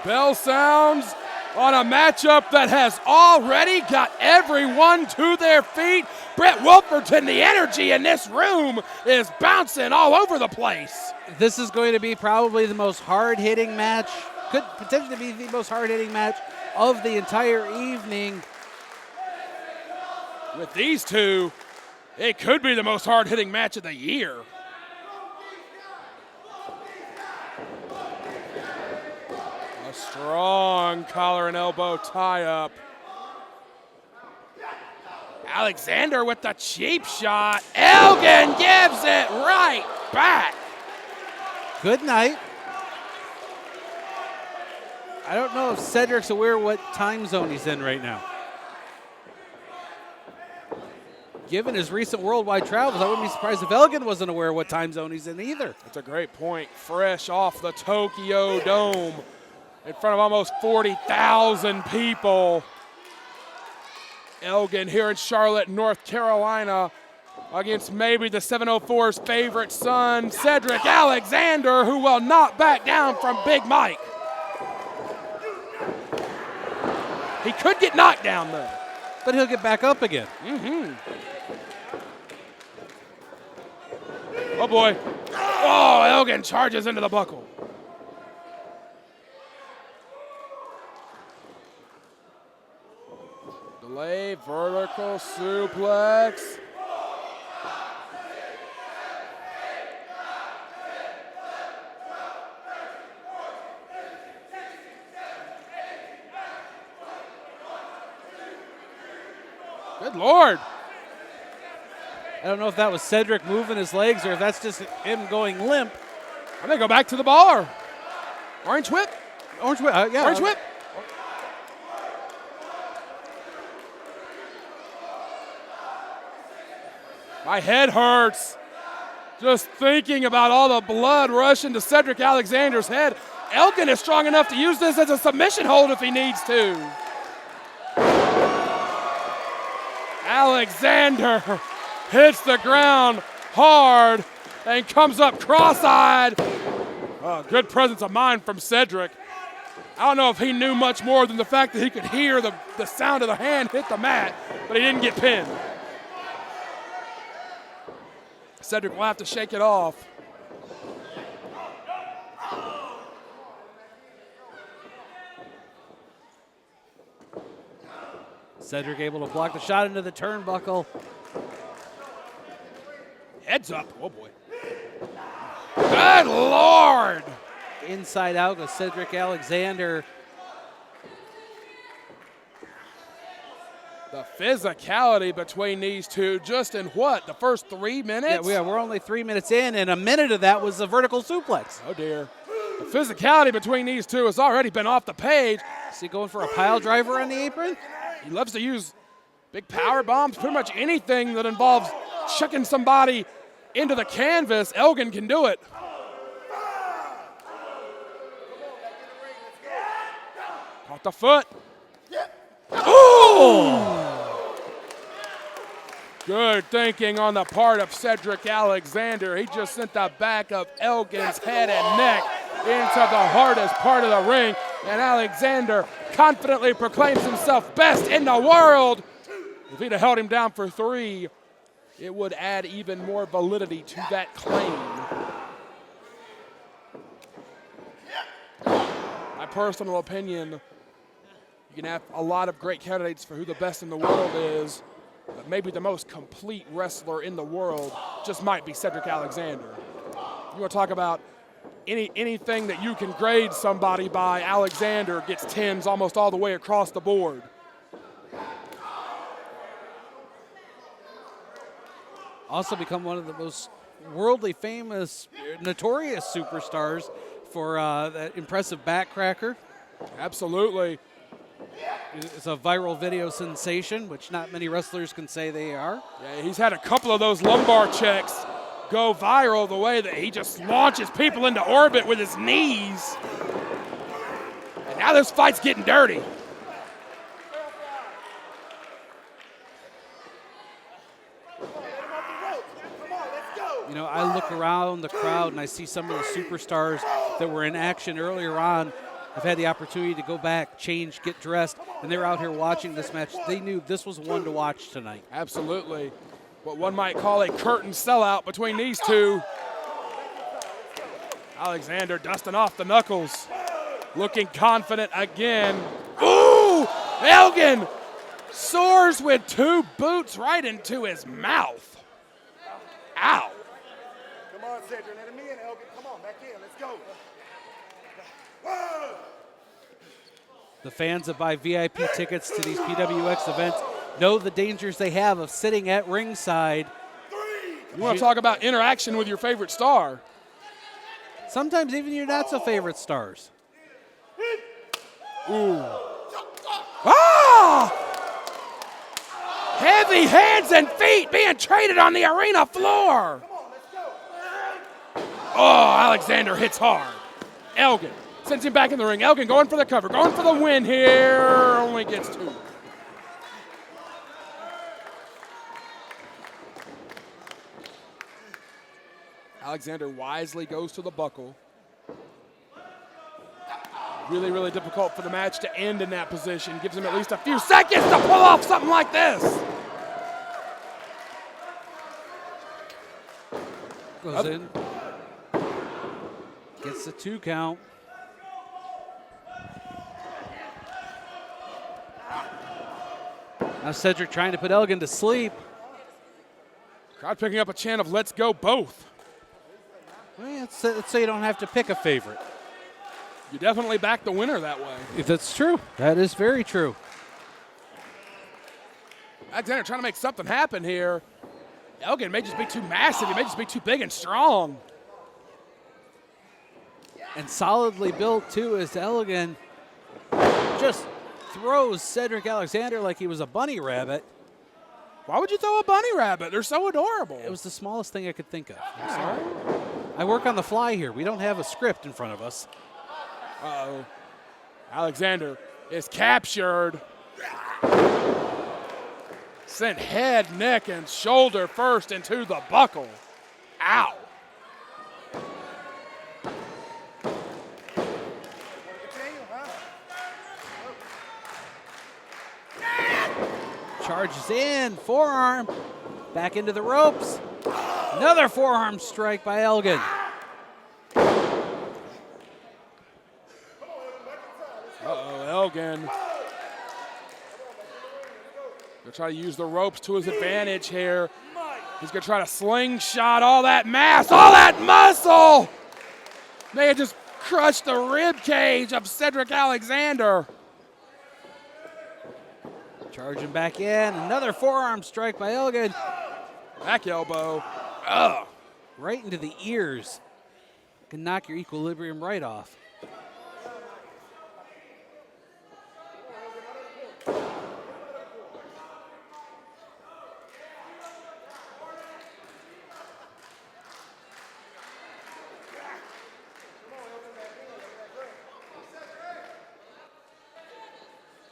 Bell sounds on a matchup that has already got everyone to their feet. Brett Wolferton, the energy in this room is bouncing all over the place. This is going to be probably the most hard-hitting match, could potentially be the most hard-hitting match of the entire evening. With these two, it could be the most hard-hitting match of the year. A strong collar and elbow tie-up. Alexander with the cheap shot. Elgin gives it right back. Good night. I don't know if Cedric's aware what time zone he's in right now. Given his recent worldwide travels, I wouldn't be surprised if Elgin wasn't aware what time zone he's in either. That's a great point. Fresh off the Tokyo Dome in front of almost 40,000 people. Elgin here in Charlotte, North Carolina, against maybe the 704's favorite son, Cedric Alexander, who will not back down from Big Mike. He could get knocked down, though. But he'll get back up again. Oh, boy. Oh, Elgin charges into the buckle. Delay, vertical suplex. Good Lord. I don't know if that was Cedric moving his legs or if that's just him going limp. I'm going to go back to the bar. Orange whip. Orange whip, yeah. Orange whip. My head hurts just thinking about all the blood rushing to Cedric Alexander's head. Elgin is strong enough to use this as a submission hold if he needs to. Alexander hits the ground hard and comes up cross-eyed. Good presence of mind from Cedric. I don't know if he knew much more than the fact that he could hear the sound of the hand hit the mat, but he didn't get pinned. Cedric will have to shake it off. Cedric able to block the shot into the turnbuckle. Heads up. Oh, boy. Good Lord. Inside out goes Cedric Alexander. The physicality between these two just in what, the first 3 minutes? Yeah, we're only 3 minutes in, and a minute of that was a vertical suplex. Oh, dear. The physicality between these two has already been off the page. Is he going for a pile driver on the apron? He loves to use big power bombs, pretty much anything that involves chucking somebody into the canvas. Elgin can do it. Caught the foot. Ooh! Good thinking on the part of Cedric Alexander. He just sent the back of Elgin's head and neck into the hardest part of the ring. And Alexander confidently proclaims himself best in the world. If he'd have held him down for 3, it would add even more validity to that claim. My personal opinion, you can have a lot of great candidates for who the best in the world is, but maybe the most complete wrestler in the world just might be Cedric Alexander. You want to talk about anything that you can grade somebody by, Alexander gets 10s almost all the way across the board. Also become one of the most worldly famous, notorious superstars, for that impressive backcracker. Absolutely. It's a viral video sensation, which not many wrestlers can say they are. Yeah, he's had a couple of those lumbar checks go viral the way that he just launches people into orbit with his knees. And now this fight's getting dirty. You know, I look around the crowd and I see some of the superstars that were in action earlier on. I've had the opportunity to go back, change, get dressed, and they're out here watching this match. They knew this was one to watch tonight. Absolutely. What one might call a curtain sellout between these two. Alexander dusting off the knuckles, looking confident again. Ooh! Elgin soars with 2 boots right into his mouth. Ow. Come on, Cedric, let him in, Elgin. Come on, back in, let's go. Whoa! The fans that buy VIP tickets to these PWX events know the dangers they have of sitting at ringside. You want to talk about interaction with your favorite star? Sometimes even your not so favorite stars. Ooh. Ah! Heavy hands and feet being traded on the arena floor. Oh, Alexander hits hard. Elgin sends him back in the ring. Elgin going for the cover, going for the win here. Only gets 2. Alexander wisely goes to the buckle. Really, really difficult for the match to end in that position. Gives him at least a few seconds to pull off something like this. Goes in. Gets the 2 count. Now Cedric trying to put Elgin to sleep. Crowd picking up a chant of "Let's go both." Well, let's say you don't have to pick a favorite. You definitely back the winner that way. If that's true, that is very true. Alexander trying to make something happen here. Elgin may just be too massive. He may just be too big and strong. And solidly built, too, as Elgin just throws Cedric Alexander like he was a bunny rabbit. Why would you throw a bunny rabbit? They're so adorable. It was the smallest thing I could think of. I'm sorry. I work on the fly here. We don't have a script in front of us. Uh-oh. Alexander is captured. Sent head, neck, and shoulder first into the buckle. Ow. Charges in, forearm, back into the ropes. Another forearm strike by Elgin. Uh-oh, Elgin. They'll try to use the ropes to his advantage here. He's going to try to slingshot all that mass, all that muscle. May have just crushed the rib cage of Cedric Alexander. Charging back in, another forearm strike by Elgin. Back elbow. Ugh. Right into the ears. Can knock your equilibrium right off.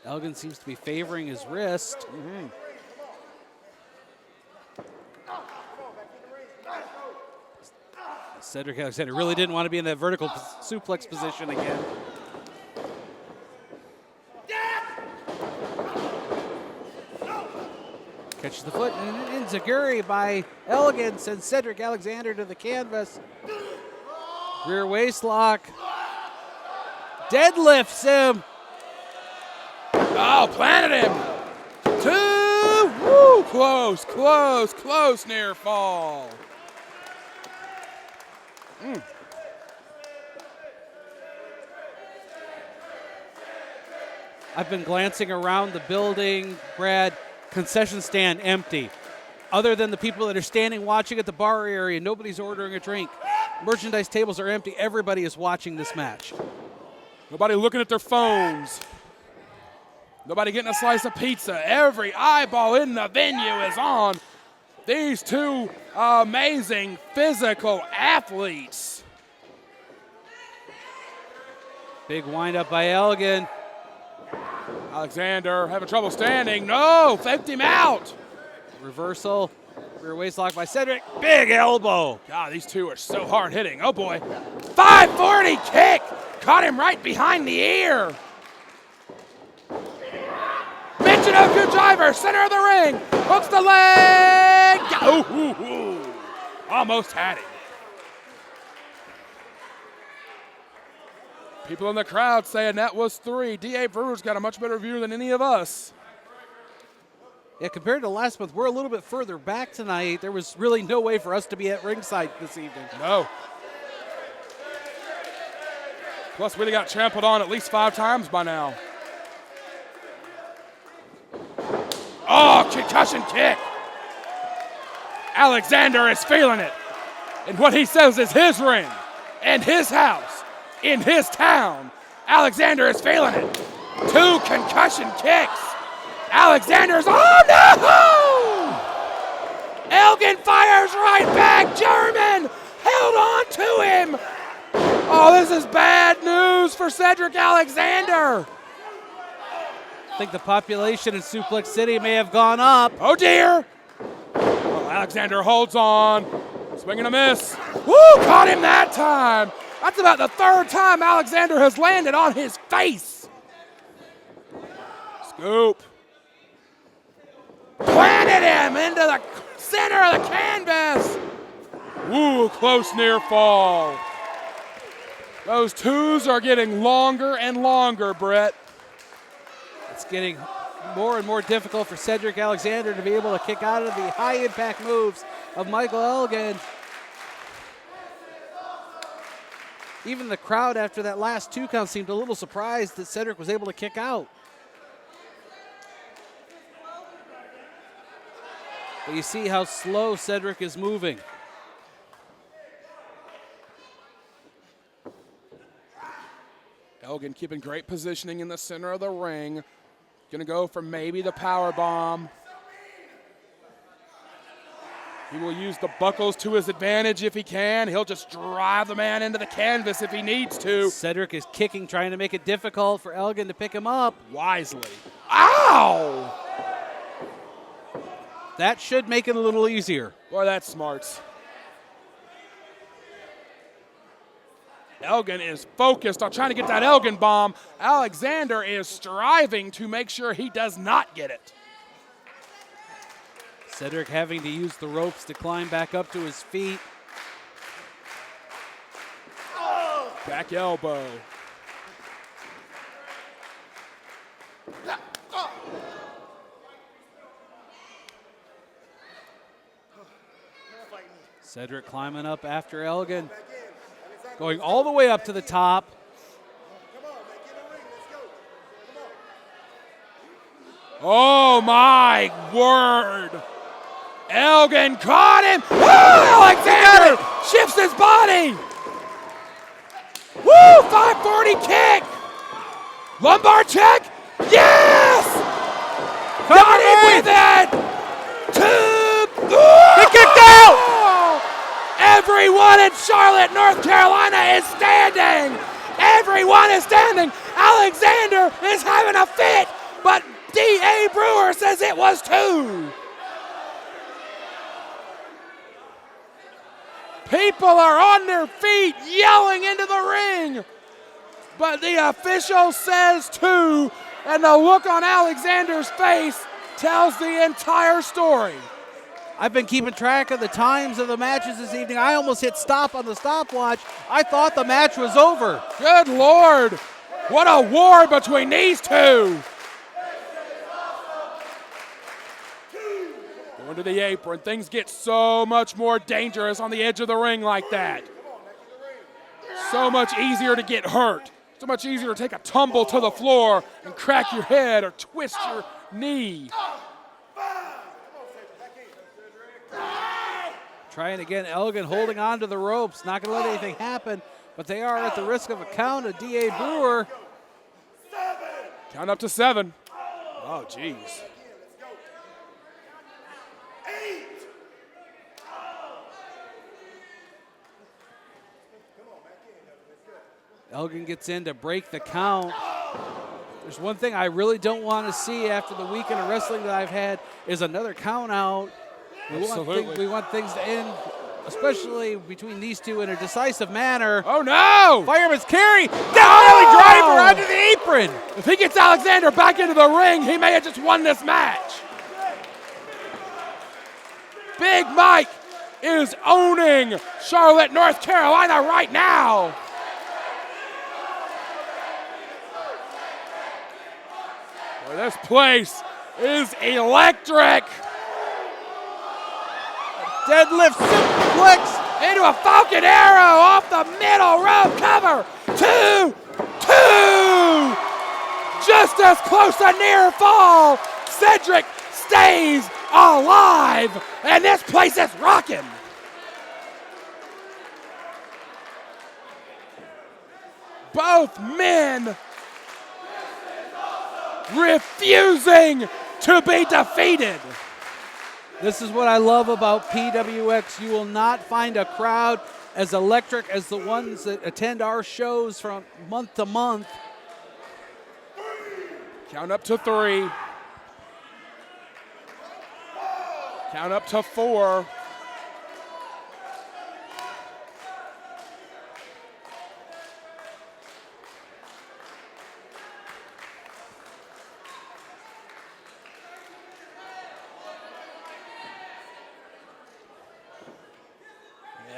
Elgin seems to be favoring his wrist. Mm-hmm. Cedric Alexander really didn't want to be in that vertical suplex position again. Catches the foot and Zaguri by Elgin sends Cedric Alexander to the canvas. Rear waist lock. Deadlifts him. Oh, planted him. 2. Woo, close, close, close near fall. I've been glancing around the building, Brad. Concession stand empty. Other than the people that are standing watching at the bar area, nobody's ordering a drink. merchandise tables are empty. Everybody is watching this match. Nobody looking at their phones. Nobody getting a slice of pizza. Every eyeball in the venue is on these two amazing physical athletes. Big windup by Elgin. Alexander having trouble standing. No, faked him out. Reversal. Rear waist lock by Cedric. Big elbow. God, these two are so hard hitting. Oh boy. 540 kick. Caught him right behind the ear. Michinoku driver, center of the ring. Hooks the leg. Ooh. Almost had him. People in the crowd saying that was 3. D.A. Brewer's got a much better view than any of us. Yeah, compared to last month, we're a little bit further back tonight. There was really no way for us to be at ringside this evening. No. Plus, we got trampled on at least 5 times by now. Oh, concussion kick. Alexander is feeling it. And what he says is his ring and his house in his town. Alexander is feeling it. 2 concussion kicks. Alexander's, oh no! Elgin fires right back. German held on to him. Oh, this is bad news for Cedric Alexander. I think the population in Suplex City may have gone up. Oh dear. Oh, Alexander holds on. Swing and a miss. Woo, caught him that time. That's about the 3rd time Alexander has landed on his face. Scoop. Planted him into the center of the canvas. Ooh, close near fall. Those 2s are getting longer and longer, Brett. It's getting more and more difficult for Cedric Alexander to be able to kick out of the high-impact moves of Michael Elgin. Even the crowd after that last 2 count seemed a little surprised that Cedric was able to kick out. But you see how slow Cedric is moving. Elgin keeping great positioning in the center of the ring. Gonna go for maybe the power bomb. He will use the buckles to his advantage if he can. He'll just drive the man into the canvas if he needs to. Cedric is kicking, trying to make it difficult for Elgin to pick him up. Wisely. Ow! That should make it a little easier. Boy, that's smart. Elgin is focused on trying to get that Elgin bomb. Alexander is striving to make sure he does not get it. Cedric having to use the ropes to climb back up to his feet. Back elbow. Cedric climbing up after Elgin. Going all the way up to the top. Oh my word. Elgin caught him. Oh, Alexander shifts his body. Woo, 540 kick. Lumbar check. Yes. Got him with it. He kicked out. Everyone in Charlotte, North Carolina is standing. Everyone is standing. Alexander is having a fit, but D.A. Brewer says it was 2. People are on their feet yelling into the ring, but the official says 2, and the look on Alexander's face tells the entire story. I've been keeping track of the times of the matches this evening. I almost hit stop on the stopwatch. I thought the match was over. Good Lord. What a war between these 2. Going to the apron. Things get so much more dangerous on the edge of the ring like that. So much easier to get hurt. So much easier to take a tumble to the floor and crack your head or twist your knee. Trying again, Elgin holding on to the ropes, not going to let anything happen, but they are at the risk of a count of D.A. Brewer. Count up to 7. Oh, jeez. Elgin gets in to break the count. There's one thing I really don't want to see after the weekend of wrestling that I've had is another count out. We want things to end, especially between these two, in a decisive manner. Oh, no! Fireman's carry. Death driver onto the apron. If he gets Alexander back into the ring, he may have just won this match. Big Mike is owning Charlotte, North Carolina right now. Boy, this place is electric. Deadlift suplex into a Falcon Arrow off the middle rope cover. 2, 2. Just as close to near fall. Cedric stays alive, and this place is rocking. Both men refusing to be defeated. This is what I love about PWX. You will not find a crowd as electric as the ones that attend our shows from month to month. Count up to 3. Count up to 4.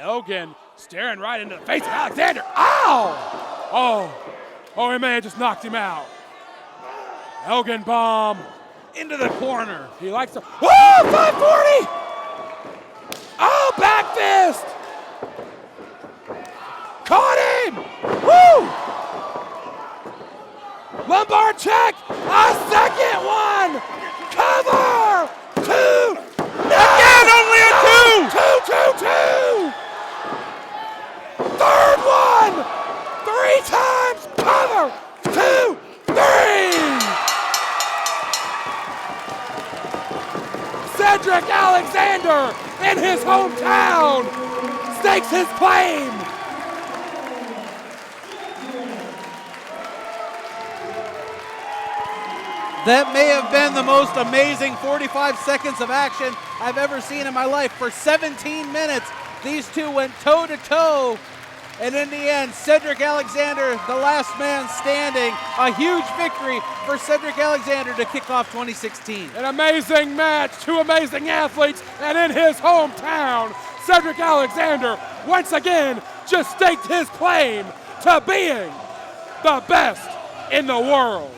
Elgin staring right into the face of Alexander. Ow! Oh, he may have just knocked him out. Elgin bomb into the corner. He likes to, 540! Oh, back fist! Caught him! Woo! Lumbar check, a second one! Cover! 2! Again, only a 2! 2! Third one! 3 times cover! 2, 3! Cedric Alexander in his hometown stakes his claim. That may have been the most amazing 45 seconds of action I've ever seen in my life. For 17 minutes, these two went toe to toe. And in the end, Cedric Alexander, the last man standing. A huge victory for Cedric Alexander to kick off 2016. An amazing match, 2 amazing athletes, and in his hometown, Cedric Alexander once again just staked his claim to being the best in the world.